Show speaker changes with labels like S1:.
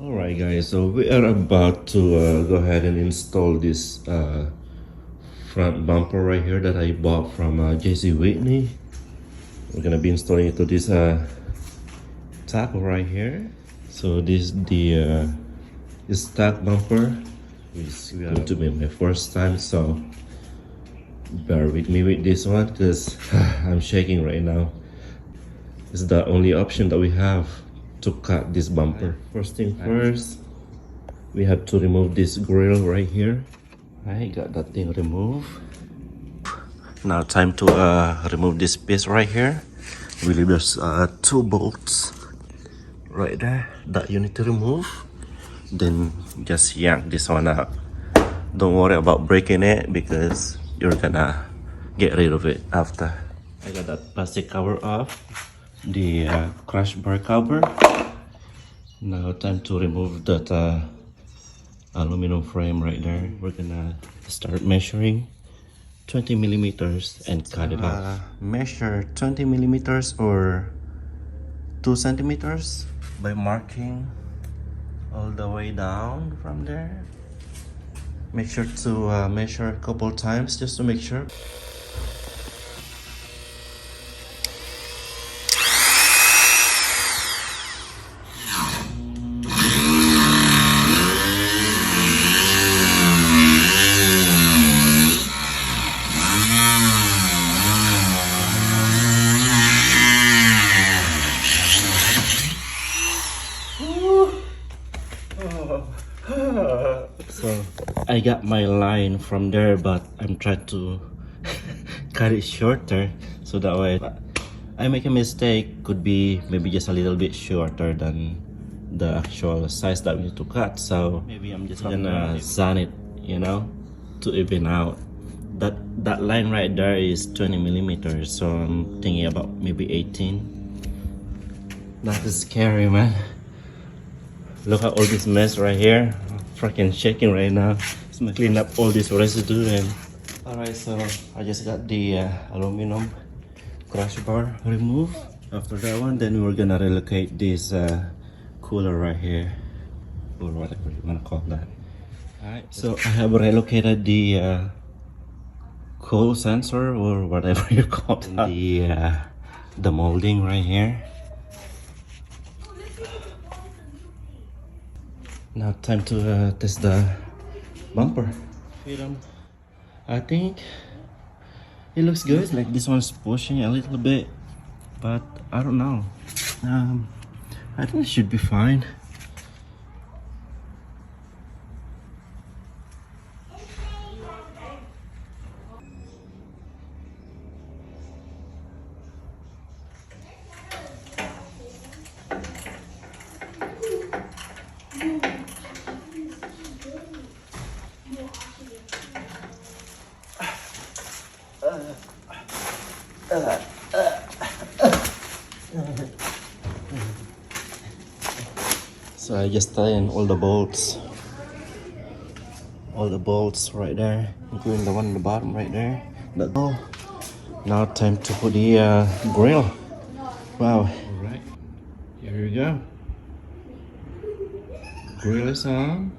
S1: Alright guys, so we are about to go ahead and install this front bumper right here that I bought from Jcwhitney. We're gonna be installing it to this tap right here. So this the this stock bumper is going to be my first time, so bear with me with this one because I'm shaking right now. It's the only option that we have to cut this bumper. First thing first, we have to remove this grill right here. I got that thing removed. Now time to remove this piece right here. I believe there's two bolts right there that you need to remove. Then just yank this one out. Don't worry about breaking it because you're gonna get rid of it after. I got that plastic cover off, the crash bar cover. Now time to remove that aluminum frame right there. We're gonna start measuring 20 millimeters and cut it off. Measure 20 millimeters or 2 centimeters by marking all the way down from there. Make sure to measure a couple times just to make sure. So I got my line from there, but I'm trying to cut it shorter so that way I make a mistake, could be maybe just a little bit shorter than the actual size that we need to cut. So maybe I'm just gonna sand it, you know, to even out. That line right there is 20 millimeters, so I'm thinking about maybe 18. That is scary, man. Look at all this mess right here. Freaking shaking right now. Just gonna clean up all this residue. And alright, so I just got the aluminum crash bar removed. After that one, then we're gonna relocate this cooler right here, or whatever you wanna call that. Alright, so I have relocated the cool sensor or whatever you call it, the molding right here. Now time to test the bumper. I think it looks good. Like this one's pushing a little bit, but I don't know. I think it should be fine. So I just tie in all the bolts right there, including the one in the bottom right there. Now time to put the grill. Wow. Alright, here we go. Grill is on.